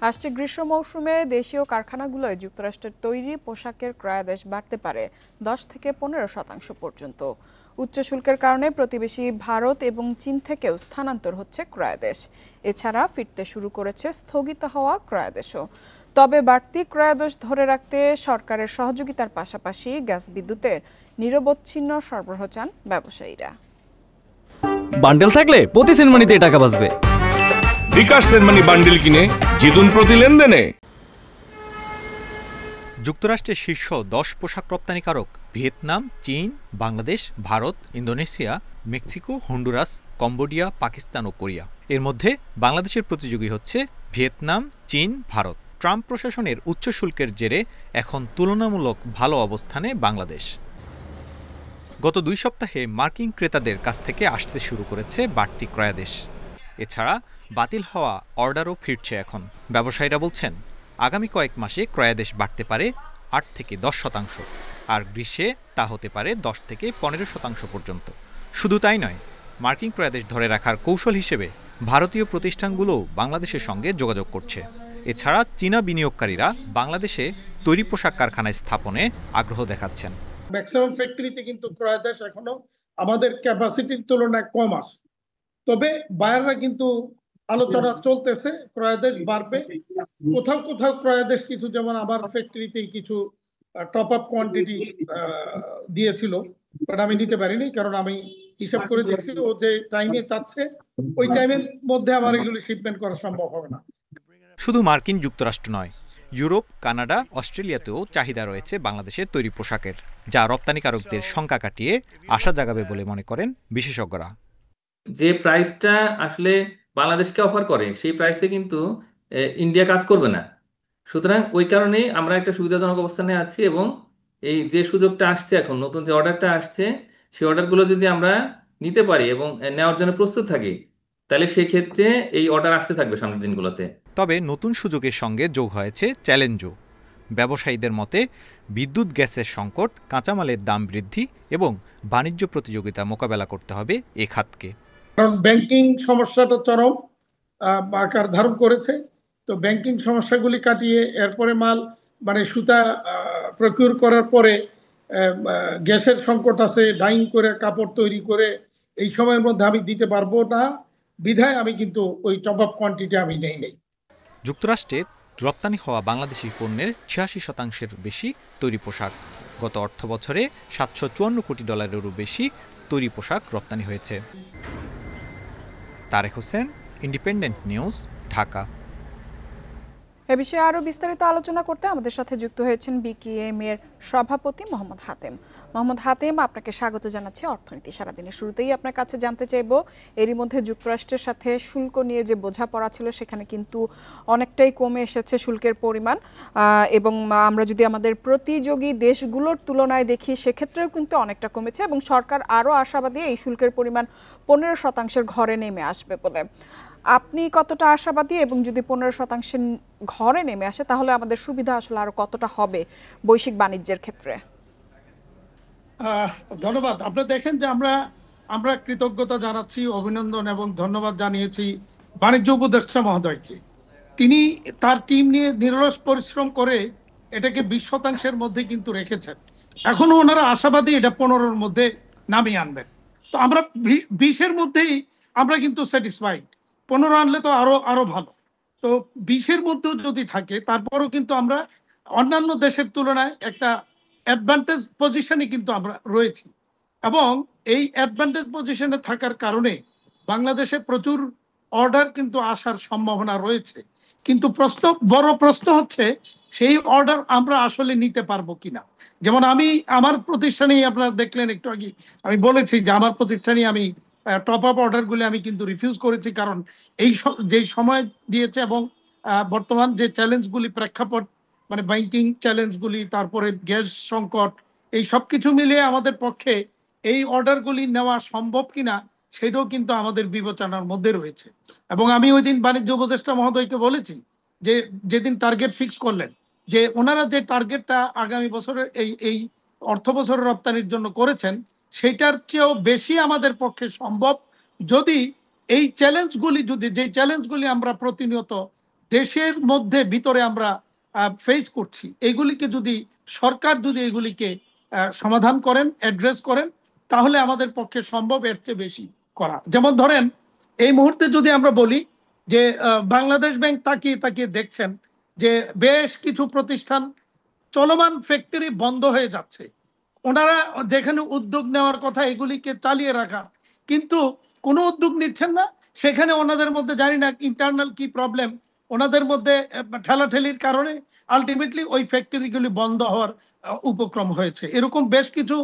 আসছে গ্রীষ্ম মৌসুমে দেশীয় কারখানাগুলোয় যুক্তরাষ্ট্রের তৈরি পোশাকের ক্রয়াদেশ বাড়তে পারে 10 থেকে 15% পর্যন্ত। উচ্চ শুল্কের কারণে প্রতিবেশী ভারত এবং চীন থেকেও স্থানান্তর হচ্ছে ক্রয়াদেশ। এছাড়া ফিরতে শুরু করেছে স্থগিত হওয়া ক্রয়াদেশও। তবে বাড়তি ক্রয়াদেশ ধরে রাখতে সরকারের সহযোগিতার পাশাপাশি গ্যাস বিদ্যুতের নিরবচ্ছিন্ন সরবরাহ চান ব্যবসায়ীরা। বান্ডেল থাকলে প্রতি সেনমানিতে টাকা বাঁচবে। বিকাশ সেনমানি বান্ডেল কিনে জিতুন প্রতি লেনদেনে। যুক্তরাষ্ট্রের শীর্ষ 10 পোশাক রপ্তানিকারক ভিয়েতনাম, চীন, Bangladesh, Bharat, Indonesia, Mexico, Honduras, Cambodia, Pakistan ও কোরিয়া। এর মধ্যে বাংলাদেশের প্রতিযোগী হচ্ছে ভিয়েতনাম, চীন, ভারত। ট্রাম্প প্রশাসনের উচ্চ শুল্কের জেরে এখন তুলনামূলক ভালো অবস্থানে বাংলাদেশ। গত 2 সপ্তাহে মার্কিন ক্রেতাদের কাছ থেকে আসতে শুরু করেছে বাড়তি ক্রয়াদেশ। এছাড়া বাতিল হওয়া অর্ডারও ফিরছে এখন। ব্যবসায়ীরা বলছেন আগামী কয়েক মাসে ক্রয়াদেশ বাড়তে পারে 8 থেকে 10%, আর গ্রীষ্মে তা হতে পারে 10 থেকে 15% পর্যন্ত। শুধু তাই নয়, মার্কিন ক্রয়াদেশ ধরে রাখার কৌশল হিসেবে ভারতীয় প্রতিষ্ঠানগুলোও বাংলাদেশের সঙ্গে যোগাযোগ করছে। এছাড়া চীনা বিনিয়োগকারীরা বাংলাদেশে তৈরি পোশাক কারখানায় স্থাপনে আগ্রহ দেখাচ্ছেন। ম্যাক্সিমাম ফ্যাক্টরিতে কিন্তু ক্রয়াদেশ এখনো আমাদের ক্যাপাসিটির তুলনায় কম আছে, তবে বায়াররা কিন্তু আলোচনা চলতেছে, ক্রয়াদেশ বাড়বে। কোথাও কোথাও ক্রয়াদেশ কিছু, যেমন আমার ফ্যাক্টরিতেই কিছু টপ আপ কোয়ান্টিটি দিয়েছিল, বাট আমি নিতে পারিনি, কারণ আমি হিসাব করে দেখছি ও যে টাইমে চাচ্ছে ওই টাইমের মধ্যে আমার এগুলো শিপমেন্ট করা সম্ভব হবে না। শুধু মার্কিন যুক্তরাষ্ট্র নয়, ইউরোপ, কানাডা, অস্ট্রেলিয়াতেও চাহিদা রয়েছে বাংলাদেশের তৈরি পোশাকের, যা রপ্তানিকারকদের শঙ্কা কাটিয়ে আশা জাগাবে বলে মনে করেন বিশেষজ্ঞরা। যে প্রাইসটা আসলে বাংলাদেশকে অফার করে সেই প্রাইসে কিন্তু ইন্ডিয়া কাজ করবে না। সুতরাং ওই কারণেই আমরা একটা সুবিধাজনক অবস্থানে আছি, এবং এই যে সুযোগটা আসছে, এখন নতুন যে অর্ডারটা আসছে, সেই অর্ডারগুলো যদি আমরা নিতে পারি এবং নেওয়ার জন্য প্রস্তুত থাকি, তাহলে সেই ক্ষেত্রে এই অর্ডার আসতে থাকবে সামনের দিনগুলোতে। তবে নতুন সুযোগের সঙ্গে যোগ হয়েছে চ্যালেঞ্জও। ব্যবসায়ীদের মতে বিদ্যুৎ গ্যাসের সংকট, কাঁচামালের দাম বৃদ্ধি এবং বাণিজ্য প্রতিযোগিতা মোকাবেলা করতে হবে এ খাতকে। কারণ ব্যাংকিং সমস্যাটা চরম আকার ধারণ করেছে, তো ব্যাংকিং সমস্যাগুলি কাটিয়ে এরপরে মাল মানে সুতা প্রকিউর করার পরে গ্যাসের সংকট আছে, ডাইং করে কাপড় তৈরি করে এই সময়ের মধ্যে আমি দিতে পারবো না, বিধায় আমি কিন্তু ওই টপ আপ কোয়ান্টিটি আমি নেই। যুক্তরাষ্ট্রে রপ্তানি হওয়া বাংলাদেশি পণ্যের 86% বেশি তৈরি পোশাক। গত অর্থ বছরে $754 কোটি বেশি তৈরি পোশাক রপ্তানি হয়েছে। তারেক হোসেন, ইন্ডিপেন্ডেন্ট নিউজ, ঢাকা। এ বিষয়ে আরো বিস্তারিত আলোচনা করতে আমাদের সাথে যুক্ত হয়েছেন বিকেএম এর সভাপতি মোহাম্মদ হাতেম। মোহাম্মদ হাতেম, আপনাকে স্বাগত জানাচ্ছি অর্থনীতি সারাদিনের শুরুতেই আপনার কাছে জানতে চাইব, এরই মধ্যে যুক্তরাষ্ট্রের সাথে শুল্ক নিয়ে যে বোঝাপড়া ছিল সেখানে কিন্তু অনেকটাই কমে এসেছে শুল্কের পরিমাণ, এবং আমরা যদি আমাদের প্রতিযোগী দেশগুলোর তুলনায় দেখি সেক্ষেত্রেও কিন্তু অনেকটা কমেছে, এবং সরকার আরও আশাবাদী এই শুল্কের পরিমাণ 15% ঘরে নেমে আসবে বলে। আপনি কতটা আশাবাদী, এবং যদি 15% ঘরে নেমে আসে তাহলে আমাদের সুবিধা আসলে আরো কতটা হবে বৈশ্বিক বাণিজ্যের ক্ষেত্রে? ধন্যবাদ। আপনারা দেখেন যে আমরা কৃতজ্ঞতা জানাচ্ছি, অভিনন্দন এবং ধন্যবাদ জানিয়েছি বাণিজ্য উপদেষ্টা মহোদয়কে। তিনি তার টিম নিয়ে নিরলস পরিশ্রম করে এটাকে 20% মধ্যে কিন্তু রেখেছেন। এখনো ওনারা আশাবাদী এটা 15-র মধ্যে নামিয়ে আনবেন। তো আমরা 20-এর মধ্যেই আমরা কিন্তু স্যাটিসফাইড। 15 আনলে তো আরো ভালো। তো 20-এর মধ্যেও যদি থাকে, তারপরও কিন্তু আমরা অন্যান্য দেশের তুলনায় একটা অ্যাডভান্টেজ পজিশনে কিন্তু আমরা রয়েছি, এবং এই অ্যাডভান্টেজ পজিশনে থাকার কারণে বাংলাদেশে প্রচুর অর্ডার কিন্তু আসার সম্ভাবনা রয়েছে। কিন্তু বড় প্রশ্ন হচ্ছে সেই অর্ডার আমরা আসলে নিতে পারবো কিনা। যেমন আমার প্রতিষ্ঠানেই আপনারা দেখলেন একটু আগে আমি বলেছি যে আমার প্রতিষ্ঠানে আমি টপ আপ অর্ডারগুলি আমি কিন্তু রিফিউজ করেছি, কারণ যেই সময় দিয়েছে এবং বর্তমান যে চ্যালেঞ্জগুলি প্রেক্ষাপট, মানে ব্যাংকিং চ্যালেঞ্জগুলি, তারপরে গ্যাস সংকট, এই সব কিছু মিলিয়ে আমাদের পক্ষে এই অর্ডারগুলি নেওয়া সম্ভব কিনা সেটাও কিন্তু আমাদের বিবেচনার মধ্যে রয়েছে। এবং আমি ওই দিন বাণিজ্য উপদেষ্টা মহোদয়কে বলেছি যে যেদিন টার্গেট ফিক্স করলেন, যে ওনারা যে টার্গেটটা আগামী বছরের এই অর্থ বছরের রপ্তানির জন্য করেছেন সেটার চেয়েও বেশি আমাদের পক্ষে সম্ভব, যদি এই চ্যালেঞ্জগুলি আমরা প্রতিনিয়ত দেশের মধ্যে ভিতরে আমরা ফেস করছি, এগুলিকে যদি সরকার যদি এগুলিকে সমাধান করেন, অ্যাড্রেস করেন, তাহলে আমাদের পক্ষে সম্ভব এর চেয়ে বেশি করা। যেমন ধরেন এই মুহূর্তে যদি আমরা বলি যে বাংলাদেশ ব্যাংক তাকিয়ে তাকিয়ে দেখছেন যে বেশ কিছু প্রতিষ্ঠান চলমান ফ্যাক্টরি বন্ধ হয়ে যাচ্ছে। ওনারা যেখানে উদ্যোগ নেওয়ার কথা এগুলিকে চালিয়ে রাখা, কিন্তু কোনো উদ্যোগ নিচ্ছেন না। সেখানে ওনাদের মধ্যে জানি না ইন্টারনাল কি প্রবলেম, ওনাদের মধ্যে ঠেলাঠেলির কারণে আলটিমেটলি ওই ফ্যাক্টরিগুলি বন্ধ হওয়ার উপক্রম হয়েছে। এরকম বেশ কিছু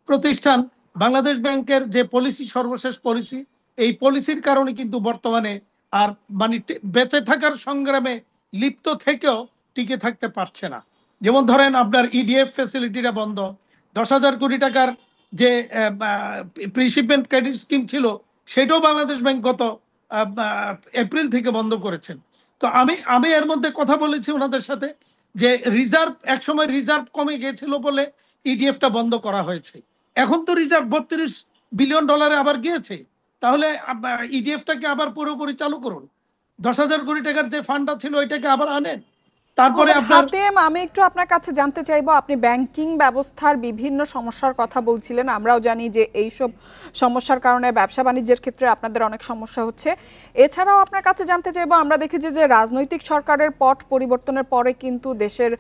প্রতিষ্ঠান বাংলাদেশ ব্যাংকের যে পলিসি, সর্বশেষ পলিসি, এই পলিসির কারণে কিন্তু বর্তমানে আর মানে বেঁচে থাকার সংগ্রামে লিপ্ত থেকেও টিকে থাকতে পারছে না। যেমন ধরেন আপনার ইডিএফ ফ্যাসিলিটিটা বন্ধ, 10,000 কোটি টাকার যে প্রিশিপমেন্ট ক্রেডিট স্কিম ছিল সেটাও বাংলাদেশ ব্যাংক গত এপ্রিল থেকে বন্ধ করেছেন। তো আমি এর মধ্যে কথা বলেছি ওনাদের সাথে যে রিজার্ভ, একসময় রিজার্ভ কমে গিয়েছিল বলে ইডিএফটা বন্ধ করা হয়েছে। এখন তো রিজার্ভ 32 বিলিয়ন ডলারে আবার গিয়েছে, তাহলে ইডিএফটাকে আবার পুরোপুরি চালু করুন। 10,000 কোটি টাকার যে ফান্ডটা ছিল ওইটাকে আবার আনেন। তারপরে আপনার হাতেম, আমি একটু আপনার কাছে জানতে চাইবো, আপনি ব্যাংকিং ব্যবস্থার বিভিন্ন সমস্যার কথা বলছিলেন। আমরাও জানি যে এইসব সমস্যার কারণে ব্যবসা বাণিজ্যের ক্ষেত্রে আপনাদের অনেক সমস্যা হচ্ছে। এছাড়াও আপনার কাছে জানতে চাইবো, আমরা দেখেছি যে রাজনৈতিক সরকারের পট পরিবর্তনের পরে কিন্তু দেশের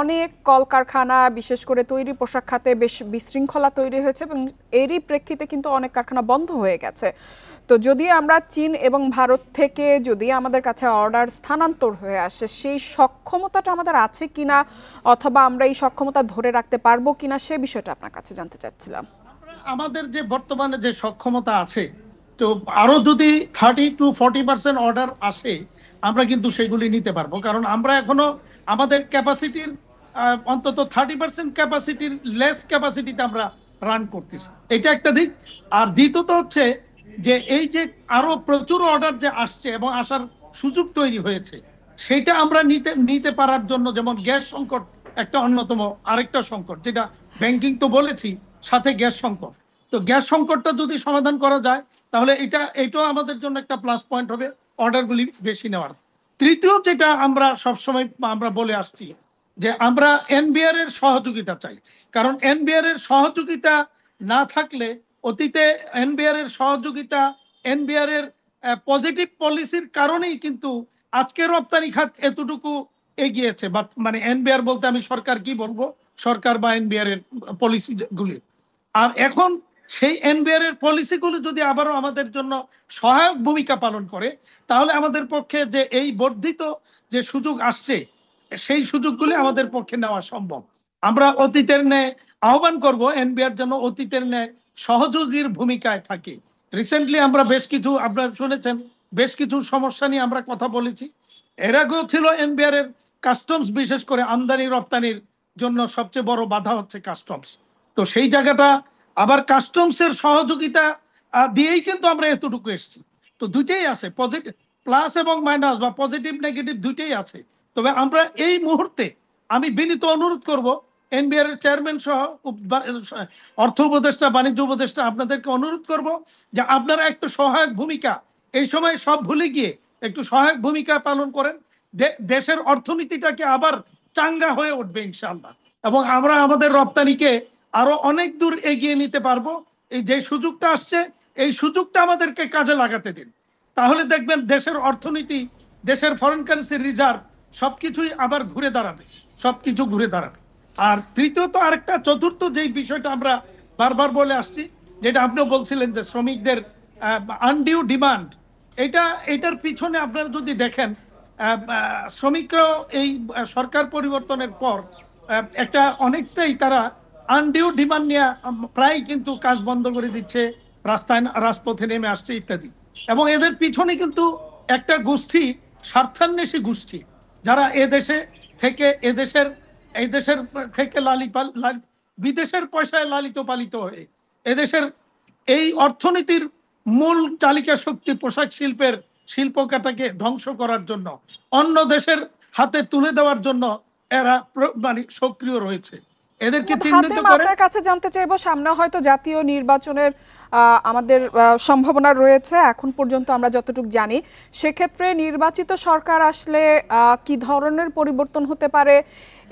অনেক কলকারখানা, বিশেষ করে তৈরি পোশাক খাতে বেশ বিশৃঙ্খলা তৈরি হয়েছে এবং এরই প্রেক্ষিতে কিন্তু অনেক কারখানা বন্ধ হয়ে গেছে। তো যদি আমরা চীন এবং ভারত থেকে যদি আমাদের কাছে অর্ডার স্থানান্তর হয়ে আসে, সেই সক্ষমতাটা আমাদের আছে কিনা, অথবা আমরা এই সক্ষমতা ধরে রাখতে পারবো কিনা, সে বিষয়টা আপনার কাছে জানতে চাচ্ছিলাম। আমাদের যে বর্তমানে যে সক্ষমতা আছে, তো আরো যদি 30-40% অর্ডার আসে আমরা কিন্তু সেগুলি নিতে পারবো, কারণ আমরা এখনো আমাদের ক্যাপাসিটির অন্তত 30% ক্যাপাসিটির লেস ক্যাপাসিটিতে আমরা রান করতেছি, এটা একটা দিক। আর দ্বিতীয়ত হচ্ছে যে এই যে আরো প্রচুর অর্ডার যে আসছে এবং আসার সুযোগ তৈরি হয়েছে, সেটা আমরা নিতে পারার জন্য, যেমন গ্যাস সংকট একটা অন্যতম আরেকটা সংকট, যেটা ব্যাংকিং তো বলেছি, সাথে গ্যাস সংকট। তো গ্যাস সংকটটা যদি সমাধান করা যায় তাহলে এটাও আমাদের জন্য একটা প্লাস পয়েন্ট হবে অর্ডারগুলি বেশি নেওয়ার। তৃতীয় যেটা আমরা সবসময় আমরা বলে আসছি যে আমরা এনবিআর এর সহযোগিতা চাই, কারণ এনবিআর এর সহযোগিতা না থাকলে, অতীতে এনবিআর এর সহযোগিতা, এনবিআর এর পজিটিভ পলিসির কারণেই কিন্তু আজকে রপ্তানি খাত এতটুকু এগিয়েছে। বা মানে এনবিআর বলতে আমি সরকার কি বলবো, সরকার বা এনবিআর এর পলিসিগুলি। আর এখন সেই এনবিআর এর পলিসিগুলো যদি আবারও আমাদের জন্য সহায়ক ভূমিকা পালন করে, তাহলে আমাদের পক্ষে যে এই বর্ধিত যে সুযোগ আসছে, সেই সুযোগগুলি আমাদের পক্ষে নেওয়া সম্ভব। আমরা অতীতের ন্যায় আহ্বান করব এনবিআর যেন অতীতের ন্যায় সহযোগীর ভূমিকায় থাকে। রিসেন্টলি আমরা বেশ কিছু, আপনারা শুনেছেন, বেশ কিছু সমস্যা নিয়ে আমরা কথা বলেছি। এর আগেও ছিল এনবিআর এর কাস্টমস, বিশেষ করে আমদানি রপ্তানির জন্য সবচেয়ে বড় বাধা হচ্ছে কাস্টমস। তো সেই জায়গাটা আবার কাস্টমসের সহযোগিতা দিয়েই কিন্তু আমরা এতটুকু এসেছি। তো দুইটাই আছে, পজিটিভ প্লাস এবং মাইনাস, বা পজিটিভ নেগেটিভ দুইটাই আছে। তবে আমরা এই মুহূর্তে আমি বিনীত অনুরোধ করব এনবিআর এর চেয়ারম্যান সহ অর্থ উপদেষ্টা, বাণিজ্য উপদেষ্টা, আপনাদেরকে অনুরোধ করব যে আপনারা একটু সহায়ক ভূমিকা, এই সময় সব ভুলে গিয়ে একটু সহায়ক ভূমিকা পালন করেন। দেশের অর্থনীতিটাকে আবার চাঙ্গা হয়ে উঠবে ইনশাআল্লাহ, এবং আমরা আমাদের রপ্তানিকে আরো অনেক দূর এগিয়ে নিতে পারবো। এই যে সুযোগটা আসছে, এই সুযোগটা আমাদেরকে কাজে লাগাতে দিন, তাহলে দেখবেন দেশের অর্থনীতি, দেশের ফরেন কারেন্সি রিজার্ভ সবকিছুই আবার ঘুরে দাঁড়াবে, সবকিছু ঘুরে দাঁড়াবে। আর তৃতীয়ত আরেকটা, চতুর্থ যেই বিষয়টা আমরা বারবার বলে আসছি, যেটা আপনিও বলছিলেন যে শ্রমিকদের আনডিউ ডিমান্ড, এটার পিছনে আপনারা যদি দেখেন, শ্রমিকরাও এই সরকার পরিবর্তনের পর একটা অনেকটাই তারা আনডিউ ডিমান্ড নিয়ে প্রায় কিন্তু কাজ বন্ধ করে দিচ্ছে, রাজপথে নেমে আসছে ইত্যাদি। এবং এদের পিছনে কিন্তু একটা গোষ্ঠী, স্বার্থান্বেষী গোষ্ঠী, যারা এদেশের থেকে বিদেশের পয়সায় লালিত পালিত হয়ে এদেশের এই অর্থনীতির মূল চালিকা শক্তি পোশাক শিল্পের শিল্পকাটাকে ধ্বংস করার জন্য, অন্য দেশের হাতে তুলে দেওয়ার জন্য এরা মানে সক্রিয় রয়েছে। এদেরকে মোহাম্মদ চিহ্নিত হাতেম, করে। আপনার কাছে জানতে চাইবো, সামনে হয়তো জাতীয় নির্বাচনের আমাদের সম্ভাবনা রয়েছে, এখন পর্যন্ত আমরা যতটুকু জানি। সেক্ষেত্রে নির্বাচিত সরকার আসলে কি ধরনের পরিবর্তন হতে পারে?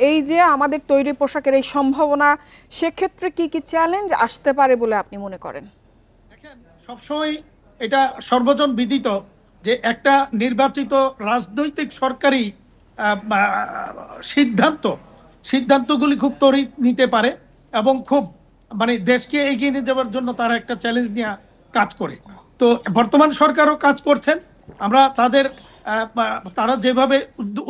এই যে আমাদের তৈরি পোশাকের এই সম্ভাবনা, সেক্ষেত্রে কি কি চ্যালেঞ্জ আসতে পারে বলে আপনি মনে করেন? দেখেন, সবসময় এটা সর্বজন বিদিত যে একটা নির্বাচিত রাজনৈতিক সরকারি সিদ্ধান্তগুলি খুব ত্বরিত নিতে পারে এবং খুব মানে দেশকে এগিয়ে নিয়ে যাওয়ার জন্য তারা একটা চ্যালেঞ্জ নিয়ে কাজ করে। তো বর্তমান সরকারও কাজ করছেন। আমরা তারা যেভাবে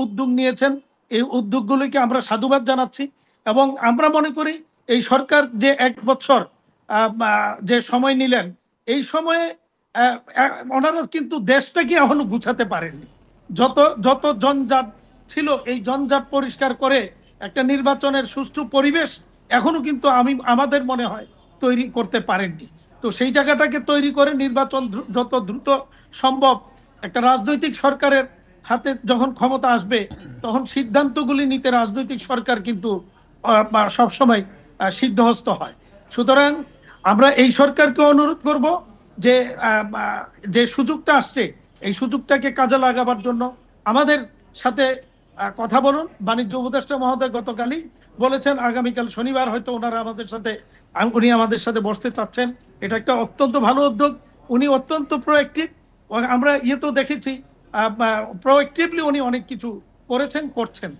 উদ্যোগ নিয়েছেন, এই উদ্যোগগুলিকে আমরা সাধুবাদ জানাচ্ছি এবং আমরা মনে করি এই সরকার যে 1 বছর যে সময় নিলেন, এই সময়ে ওনারা কিন্তু দেশটাকে এখনো গুছাতে পারেননি। যত যত জঞ্জাট ছিল, এই জঞ্জাট পরিষ্কার করে একটা নির্বাচনের সুষ্ঠু পরিবেশ এখনো কিন্তু আমাদের মনে হয় তৈরি করতে পারেননি। তো সেই জায়গাটাকে তৈরি করে নির্বাচন যত দ্রুত সম্ভব একটা রাজনৈতিক সরকারের হাতে যখন ক্ষমতা আসবে, তখন সিদ্ধান্তগুলি নিতে রাজনৈতিক সরকার কিন্তু সবসময় সিদ্ধহস্ত হয়। সুতরাং আমরা এই সরকারকে অনুরোধ করব যে যে সুযোগটা আসছে, এই সুযোগটাকে কাজে লাগাবার জন্য আমাদের সাথে কথা বলুন। বাণিজ্য উপদেষ্টা মহোদয় গতকালই বলেছেন আগামীকাল শনিবার হয়তো উনি আমাদের সাথে বসতে চাচ্ছেন। এটা একটা অত্যন্ত ভালো উদ্যোগ। উনি অত্যন্ত প্রোঅ্যাক্টিভ। আমরা তো দেখেছি প্রোঅ্যাক্টিভলি উনি অনেক কিছু করছেন।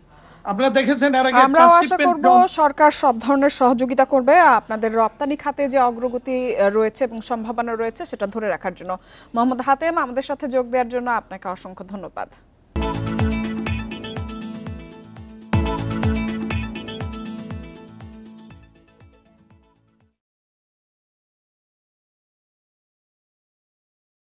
আপনারা দেখেছেন এর আগে আমরাও আশা করব সরকার সব ধরনের সহযোগিতা করবে আপনাদের রপ্তানি খাতে যে অগ্রগতি রয়েছে এবং সম্ভাবনা রয়েছে সেটা ধরে রাখার জন্য। মোহাম্মদ হাতেম, আমাদের সাথে যোগ দেওয়ার জন্য আপনাকে অসংখ্য ধন্যবাদ।